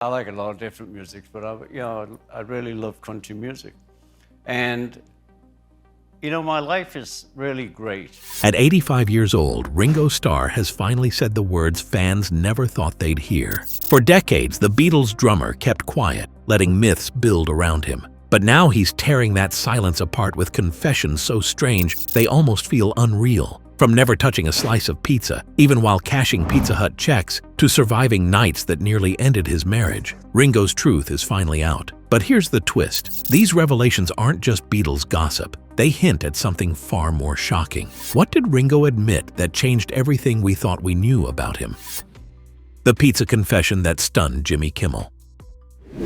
I like a lot of different music, but I really love country music. And, my life is really great. At 85 years old, Ringo Starr has finally said the words fans never thought they'd hear. For decades, the Beatles' drummer kept quiet, letting myths build around him. But now he's tearing that silence apart with confessions so strange they almost feel unreal. From never touching a slice of pizza, even while cashing Pizza Hut checks, to surviving nights that nearly ended his marriage, Ringo's truth is finally out. But here's the twist. These revelations aren't just Beatles gossip. They hint at something far more shocking. What did Ringo admit that changed everything we thought we knew about him? The pizza confession that stunned Jimmy Kimmel.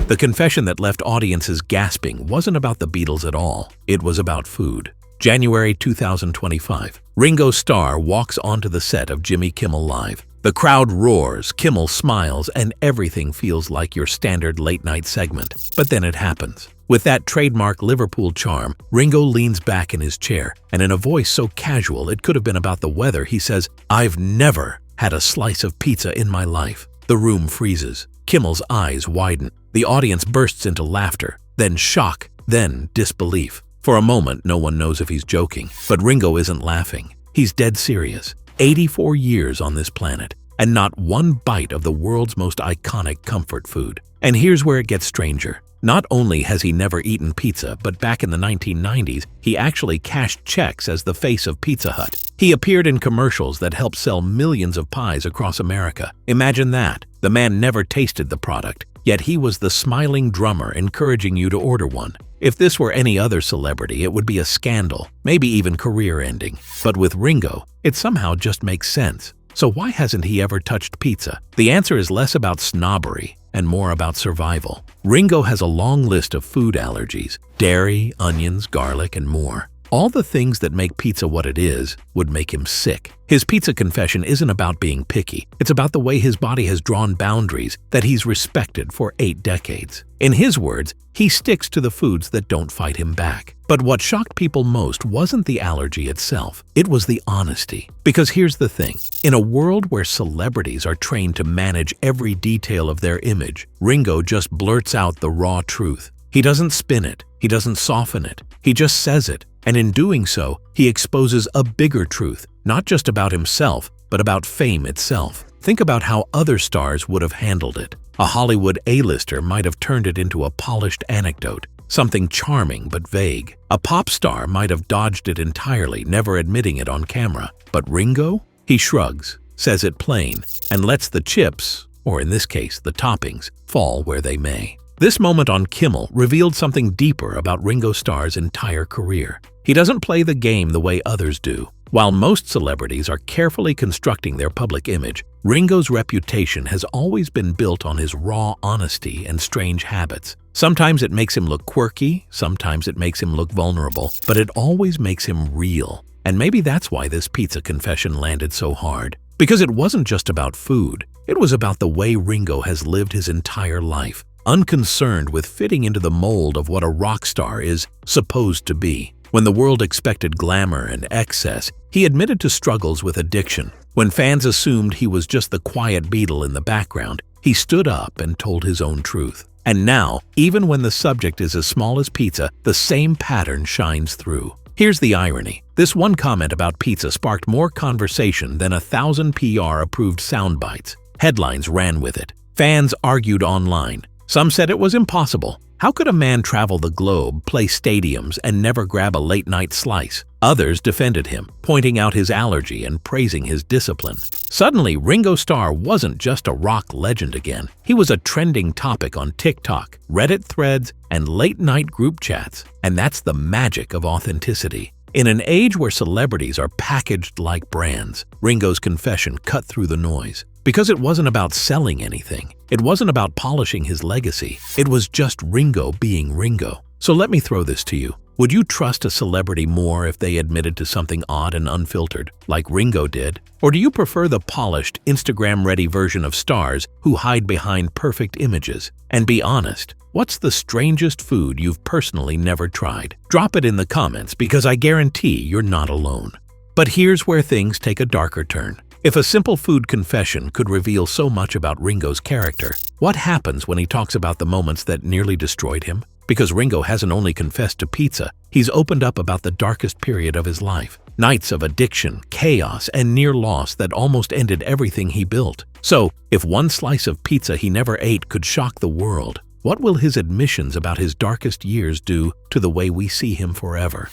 The confession that left audiences gasping wasn't about the Beatles at all. It was about food. January 2025. Ringo Starr walks onto the set of Jimmy Kimmel Live. The crowd roars, Kimmel smiles, and everything feels like your standard late-night segment. But then it happens. With that trademark Liverpool charm, Ringo leans back in his chair, and in a voice so casual it could have been about the weather, he says, "I've never had a slice of pizza in my life." The room freezes. Kimmel's eyes widen. The audience bursts into laughter, then shock, then disbelief. For a moment, no one knows if he's joking, but Ringo isn't laughing. He's dead serious. 84 years on this planet, and not one bite of the world's most iconic comfort food. And here's where it gets stranger. Not only has he never eaten pizza, but back in the 1990s, he actually cashed checks as the face of Pizza Hut. He appeared in commercials that helped sell millions of pies across America. Imagine that. The man never tasted the product, yet he was the smiling drummer encouraging you to order one. If this were any other celebrity, it would be a scandal, maybe even career-ending. But with Ringo, it somehow just makes sense. So why hasn't he ever touched pizza? The answer is less about snobbery and more about survival. Ringo has a long list of food allergies: dairy, onions, garlic, and more. All the things that make pizza what it is would make him sick. His pizza confession isn't about being picky. It's about the way his body has drawn boundaries that he's respected for 8 decades. In his words, he sticks to the foods that don't fight him back. But what shocked people most wasn't the allergy itself. It was the honesty. Because here's the thing. In a world where celebrities are trained to manage every detail of their image, Ringo just blurts out the raw truth. He doesn't spin it. He doesn't soften it. He just says it. And in doing so, he exposes a bigger truth, not just about himself, but about fame itself. Think about how other stars would have handled it. A Hollywood A-lister might have turned it into a polished anecdote, something charming but vague. A pop star might have dodged it entirely, never admitting it on camera. But Ringo? He shrugs, says it plain, and lets the chips, or in this case, the toppings, fall where they may. This moment on Kimmel revealed something deeper about Ringo Starr's entire career. He doesn't play the game the way others do. While most celebrities are carefully constructing their public image, Ringo's reputation has always been built on his raw honesty and strange habits. Sometimes it makes him look quirky, sometimes it makes him look vulnerable, but it always makes him real. And maybe that's why this pizza confession landed so hard. Because it wasn't just about food, it was about the way Ringo has lived his entire life, unconcerned with fitting into the mold of what a rock star is supposed to be. When the world expected glamour and excess, he admitted to struggles with addiction. When fans assumed he was just the quiet Beatle in the background, he stood up and told his own truth. And now, even when the subject is as small as pizza, the same pattern shines through. Here's the irony. This one comment about pizza sparked more conversation than 1,000 PR-approved sound bites. Headlines ran with it. Fans argued online. Some said it was impossible. How could a man travel the globe, play stadiums, and never grab a late-night slice? Others defended him, pointing out his allergy and praising his discipline. Suddenly, Ringo Starr wasn't just a rock legend again. He was a trending topic on TikTok, Reddit threads, and late-night group chats. And that's the magic of authenticity. In an age where celebrities are packaged like brands, Ringo's confession cut through the noise. Because it wasn't about selling anything. It wasn't about polishing his legacy. It was just Ringo being Ringo. So let me throw this to you. Would you trust a celebrity more if they admitted to something odd and unfiltered, like Ringo did? Or do you prefer the polished, Instagram-ready version of stars who hide behind perfect images? And be honest, what's the strangest food you've personally never tried? Drop it in the comments because I guarantee you're not alone. But here's where things take a darker turn. If a simple food confession could reveal so much about Ringo's character, what happens when he talks about the moments that nearly destroyed him? Because Ringo hasn't only confessed to pizza, he's opened up about the darkest period of his life. Nights of addiction, chaos, and near loss that almost ended everything he built. So, if one slice of pizza he never ate could shock the world, what will his admissions about his darkest years do to the way we see him forever?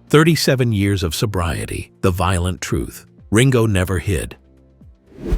37 years of sobriety, the violent truth. Ringo never hid.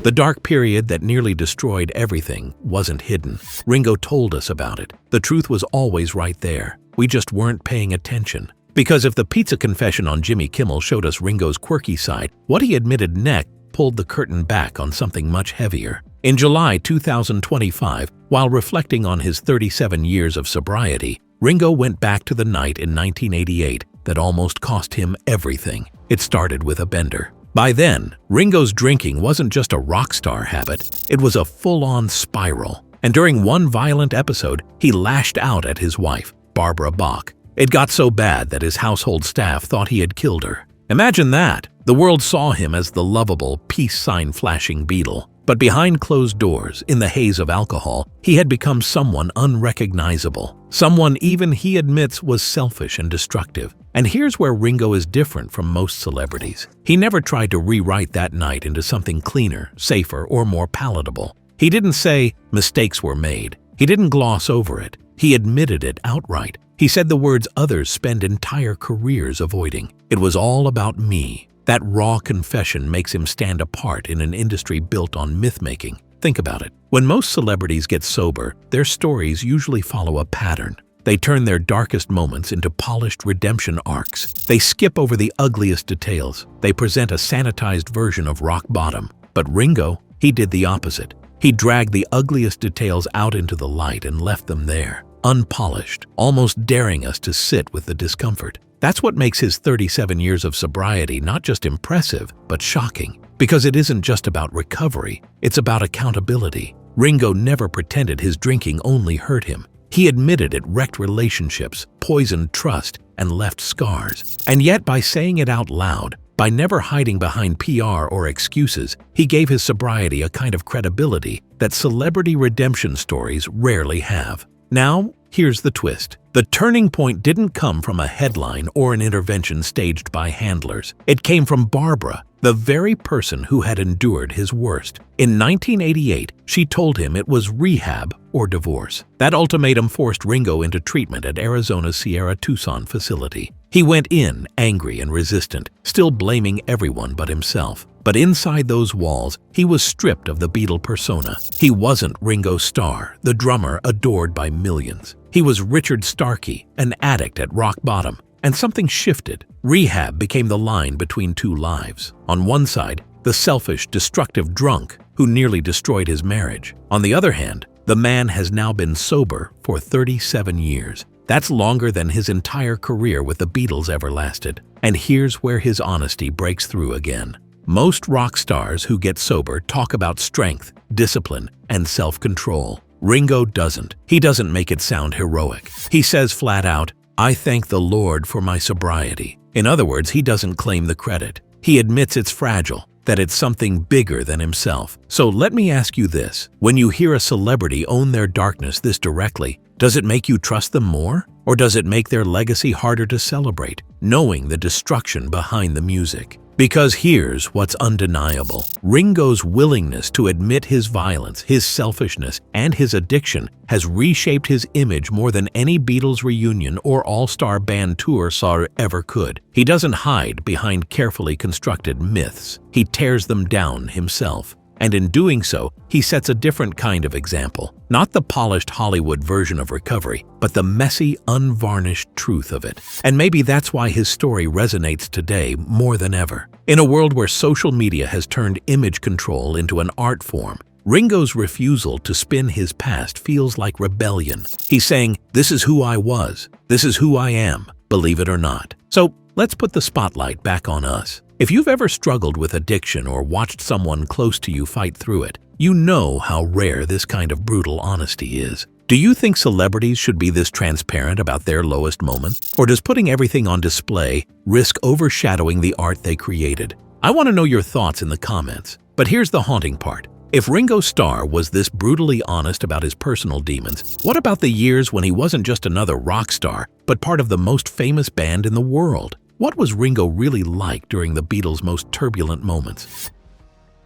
The dark period that nearly destroyed everything wasn't hidden. Ringo told us about it. The truth was always right there. We just weren't paying attention. Because if the pizza confession on Jimmy Kimmel showed us Ringo's quirky side, what he admitted next pulled the curtain back on something much heavier. In July 2025, while reflecting on his 37 years of sobriety, Ringo went back to the night in 1988 that almost cost him everything. It started with a bender. By then, Ringo's drinking wasn't just a rock star habit, it was a full-on spiral. And during one violent episode, he lashed out at his wife, Barbara Bach. It got so bad that his household staff thought he had killed her. Imagine that! The world saw him as the lovable, peace sign-flashing Beatle. But behind closed doors, in the haze of alcohol, he had become someone unrecognizable. Someone even he admits was selfish and destructive. And here's where Ringo is different from most celebrities. He never tried to rewrite that night into something cleaner, safer, or more palatable. He didn't say, mistakes were made. He didn't gloss over it. He admitted it outright. He said the words others spend entire careers avoiding. It was all about me. That raw confession makes him stand apart in an industry built on myth-making. Think about it. When most celebrities get sober, their stories usually follow a pattern. They turn their darkest moments into polished redemption arcs. They skip over the ugliest details. They present a sanitized version of rock bottom. But Ringo, he did the opposite. He dragged the ugliest details out into the light and left them there, unpolished, almost daring us to sit with the discomfort. That's what makes his 37 years of sobriety not just impressive, but shocking. Because it isn't just about recovery, it's about accountability. Ringo never pretended his drinking only hurt him. He admitted it wrecked relationships, poisoned trust, and left scars. And yet, by saying it out loud, by never hiding behind PR or excuses, he gave his sobriety a kind of credibility that celebrity redemption stories rarely have. Now, here's the twist. The turning point didn't come from a headline or an intervention staged by handlers. It came from Barbara, the very person who had endured his worst. In 1988, she told him it was rehab or divorce. That ultimatum forced Ringo into treatment at Arizona's Sierra Tucson facility. He went in angry and resistant, still blaming everyone but himself. But inside those walls, he was stripped of the Beatle persona. He wasn't Ringo Starr, the drummer adored by millions. He was Richard Starkey, an addict at rock bottom. And something shifted. Rehab became the line between two lives. On one side, the selfish, destructive drunk who nearly destroyed his marriage. On the other hand, the man has now been sober for 37 years. That's longer than his entire career with the Beatles ever lasted. And here's where his honesty breaks through again. Most rock stars who get sober talk about strength, discipline, and self-control. Ringo doesn't. He doesn't make it sound heroic. He says flat out, "I thank the Lord for my sobriety." In other words, he doesn't claim the credit. He admits it's fragile, that it's something bigger than himself. So let me ask you this. When you hear a celebrity own their darkness this directly, does it make you trust them more? Or does it make their legacy harder to celebrate, knowing the destruction behind the music? Because here's what's undeniable. Ringo's willingness to admit his violence, his selfishness, and his addiction has reshaped his image more than any Beatles reunion or all-star band tour saw ever could. He doesn't hide behind carefully constructed myths. He tears them down himself. And in doing so, he sets a different kind of example. Not the polished Hollywood version of recovery, but the messy, unvarnished truth of it. And maybe that's why his story resonates today more than ever. In a world where social media has turned image control into an art form, Ringo's refusal to spin his past feels like rebellion. He's saying, "This is who I was. This is who I am, believe it or not." So let's put the spotlight back on us. If you've ever struggled with addiction or watched someone close to you fight through it, you know how rare this kind of brutal honesty is. Do you think celebrities should be this transparent about their lowest moments? Or does putting everything on display risk overshadowing the art they created? I want to know your thoughts in the comments. But here's the haunting part. If Ringo Starr was this brutally honest about his personal demons, what about the years when he wasn't just another rock star, but part of the most famous band in the world? What was Ringo really like during the Beatles' most turbulent moments?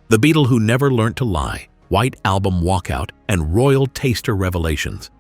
The Beatle Who Never Learned to Lie, White Album Walkout, and Royal Taster Revelations.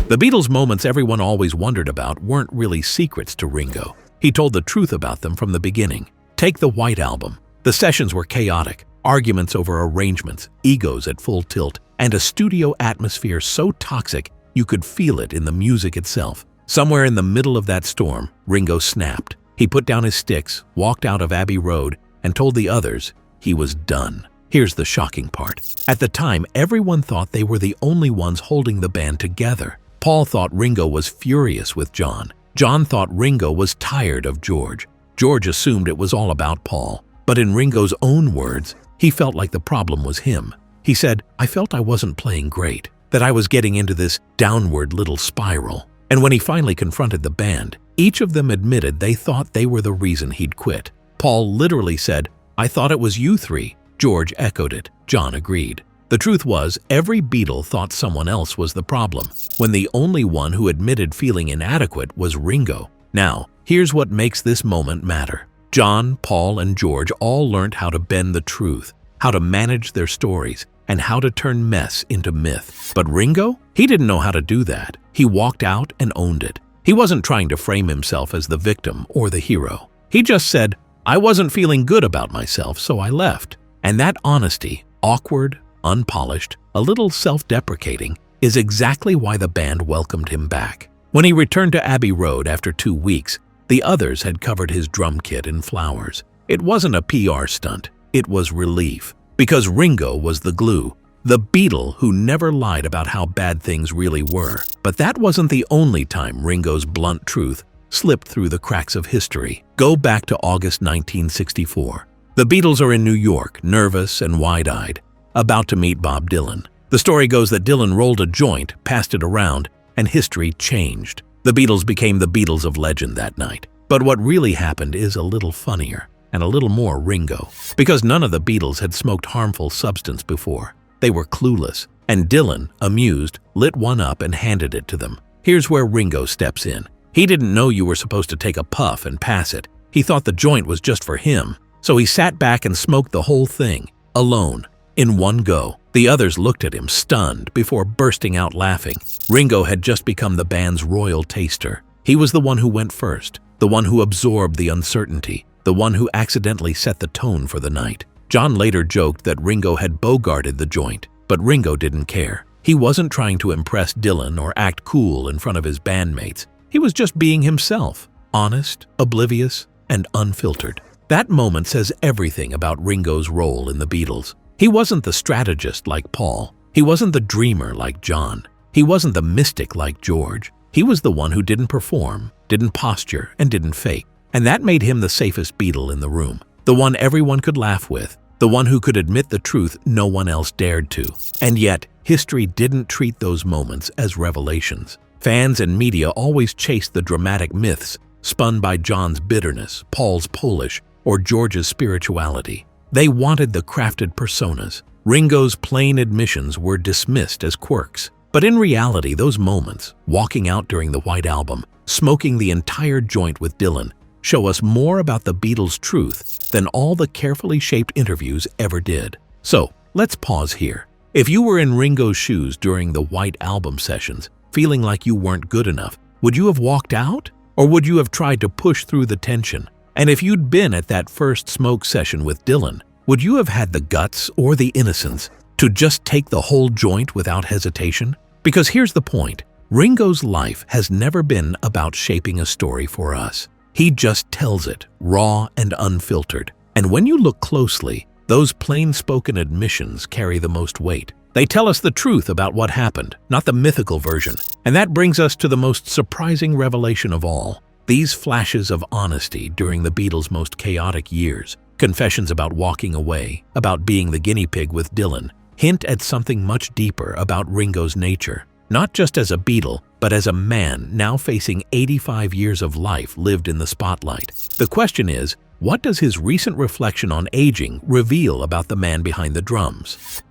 The Beatles' moments everyone always wondered about weren't really secrets to Ringo. He told the truth about them from the beginning. Take the White Album. The sessions were chaotic, arguments over arrangements, egos at full tilt, and a studio atmosphere so toxic you could feel it in the music itself. Somewhere in the middle of that storm, Ringo snapped. He put down his sticks, walked out of Abbey Road, and told the others he was done. Here's the shocking part. At the time, everyone thought they were the only ones holding the band together. Paul thought Ringo was furious with John. John thought Ringo was tired of George. George assumed it was all about Paul. But in Ringo's own words, he felt like the problem was him. He said, "I felt I wasn't playing great, that I was getting into this downward little spiral." And when he finally confronted the band, each of them admitted they thought they were the reason he'd quit. Paul literally said, "I thought it was you three." George echoed it. John agreed. The truth was, every Beatle thought someone else was the problem, when the only one who admitted feeling inadequate was Ringo. Now, here's what makes this moment matter. John, Paul, and George all learned how to bend the truth, how to manage their stories, and how to turn mess into myth. But Ringo? He didn't know how to do that. He walked out and owned it. He wasn't trying to frame himself as the victim or the hero. He just said, "I wasn't feeling good about myself, so I left." And that honesty, awkward, unpolished, a little self-deprecating, is exactly why the band welcomed him back. When he returned to Abbey Road after 2 weeks, the others had covered his drum kit in flowers. It wasn't a PR stunt, it was relief. Because Ringo was the glue, the Beatle who never lied about how bad things really were. But that wasn't the only time Ringo's blunt truth slipped through the cracks of history. Go back to August 1964. The Beatles are in New York, nervous and wide-eyed, about to meet Bob Dylan. The story goes that Dylan rolled a joint, passed it around, and history changed. The Beatles became the Beatles of legend that night. But what really happened is a little funnier and a little more Ringo. Because none of the Beatles had smoked harmful substance before. They were clueless, and Dylan, amused, lit one up and handed it to them. Here's where Ringo steps in. He didn't know you were supposed to take a puff and pass it. He thought the joint was just for him. So he sat back and smoked the whole thing, alone, in one go. The others looked at him, stunned, before bursting out laughing. Ringo had just become the band's royal taster. He was the one who went first, the one who absorbed the uncertainty, the one who accidentally set the tone for the night. John later joked that Ringo had bogarted the joint, but Ringo didn't care. He wasn't trying to impress Dylan or act cool in front of his bandmates. He was just being himself, honest, oblivious, and unfiltered. That moment says everything about Ringo's role in the Beatles. He wasn't the strategist like Paul. He wasn't the dreamer like John. He wasn't the mystic like George. He was the one who didn't perform, didn't posture, and didn't fake. And that made him the safest Beatle in the room. The one everyone could laugh with. The one who could admit the truth no one else dared to. And yet, history didn't treat those moments as revelations. Fans and media always chased the dramatic myths spun by John's bitterness, Paul's Polish, or George's spirituality. They wanted the crafted personas. Ringo's plain admissions were dismissed as quirks. But in reality, those moments, walking out during the White Album, smoking the entire joint with Dylan, show us more about the Beatles' truth than all the carefully shaped interviews ever did. So, let's pause here. If you were in Ringo's shoes during the White Album sessions, feeling like you weren't good enough, would you have walked out? Or would you have tried to push through the tension? And if you'd been at that first smoke session with Dylan, would you have had the guts or the innocence to just take the whole joint without hesitation? Because here's the point. Ringo's life has never been about shaping a story for us. He just tells it, raw and unfiltered. And when you look closely, those plain-spoken admissions carry the most weight. They tell us the truth about what happened, not the mythical version. And that brings us to the most surprising revelation of all. These flashes of honesty during the Beatles' most chaotic years, confessions about walking away, about being the guinea pig with Dylan, hint at something much deeper about Ringo's nature. Not just as a Beatle, but as a man now facing 85 years of life lived in the spotlight. The question is, What does his recent reflection on aging reveal about the man behind the drums?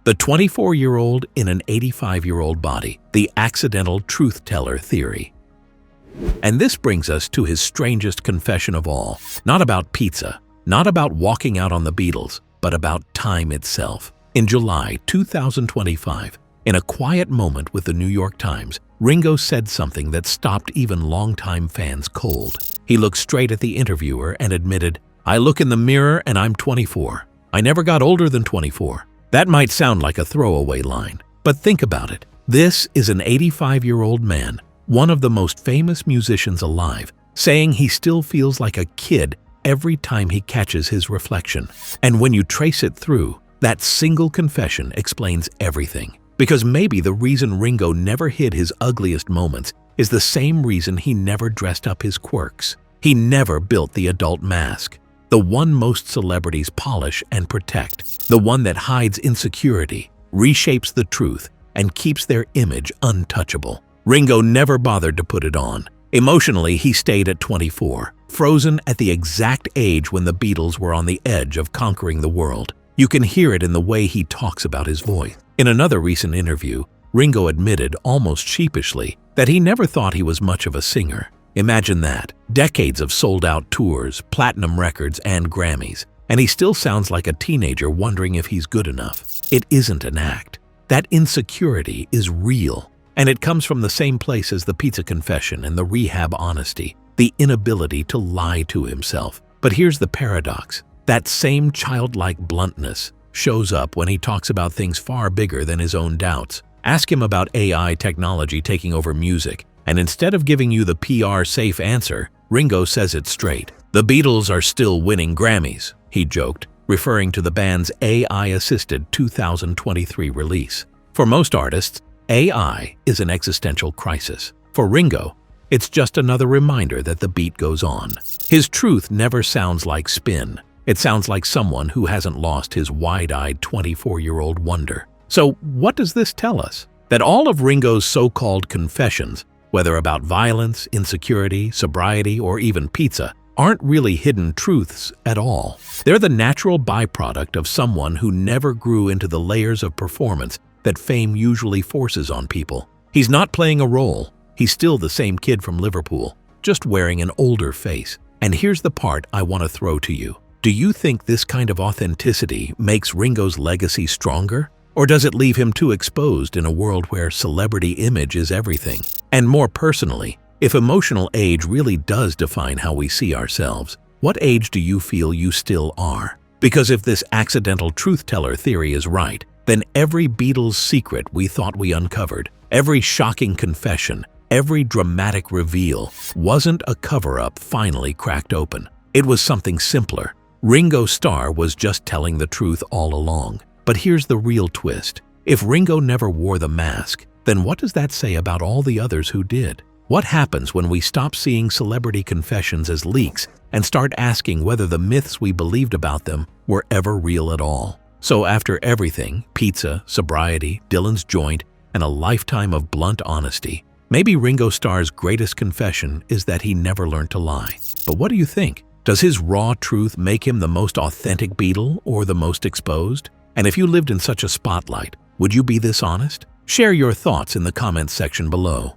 The 24-year-old in an 85-year-old body, the accidental truth-teller theory. And this brings us to his strangest confession of all. Not about pizza, not about walking out on the Beatles, but about time itself. In July 2025, in a quiet moment with the New York Times, Ringo said something that stopped even longtime fans cold. He looked straight at the interviewer and admitted, "I look in the mirror and I'm 24. I never got older than 24. That might sound like a throwaway line, but think about it. This is an 85-year-old man, one of the most famous musicians alive, saying he still feels like a kid every time he catches his reflection. And when you trace it through, that single confession explains everything. Because maybe the reason Ringo never hid his ugliest moments is the same reason he never dressed up his quirks. He never built the adult mask, the one most celebrities polish and protect, the one that hides insecurity, reshapes the truth, and keeps their image untouchable. Ringo never bothered to put it on. Emotionally, he stayed at 24, frozen at the exact age when the Beatles were on the edge of conquering the world. You can hear it in the way he talks about his voice. In another recent interview, Ringo admitted, almost sheepishly, that he never thought he was much of a singer. Imagine that. Decades of sold-out tours, platinum records, and Grammys, and he still sounds like a teenager wondering if he's good enough. It isn't an act. That insecurity is real, and it comes from the same place as the pizza confession and the rehab honesty, the inability to lie to himself. But here's the paradox. That same childlike bluntness shows up when he talks about things far bigger than his own doubts. Ask him about AI technology taking over music, and instead of giving you the PR-safe answer, Ringo says it straight. "The Beatles are still winning Grammys," he joked, referring to the band's AI-assisted 2023 release. For most artists, AI is an existential crisis. For Ringo, it's just another reminder that the beat goes on. His truth never sounds like spin. It sounds like someone who hasn't lost his wide-eyed 24-year-old wonder. So what does this tell us? That all of Ringo's so-called confessions, whether about violence, insecurity, sobriety, or even pizza, aren't really hidden truths at all. They're the natural byproduct of someone who never grew into the layers of performance that fame usually forces on people. He's not playing a role. He's still the same kid from Liverpool, just wearing an older face. And here's the part I want to throw to you. Do you think this kind of authenticity makes Ringo's legacy stronger? Or does it leave him too exposed in a world where celebrity image is everything? And more personally, if emotional age really does define how we see ourselves, what age do you feel you still are? Because if this accidental truth-teller theory is right, then every Beatles secret we thought we uncovered, every shocking confession, every dramatic reveal wasn't a cover-up finally cracked open. It was something simpler. Ringo Starr was just telling the truth all along. But here's the real twist. If Ringo never wore the mask, then what does that say about all the others who did? What happens when we stop seeing celebrity confessions as leaks and start asking whether the myths we believed about them were ever real at all? So after everything, pizza, sobriety, Dylan's joint, and a lifetime of blunt honesty, maybe Ringo Starr's greatest confession is that he never learned to lie. But what do you think? Does his raw truth make him the most authentic Beatle or the most exposed? And if you lived in such a spotlight, would you be this honest? Share your thoughts in the comments section below.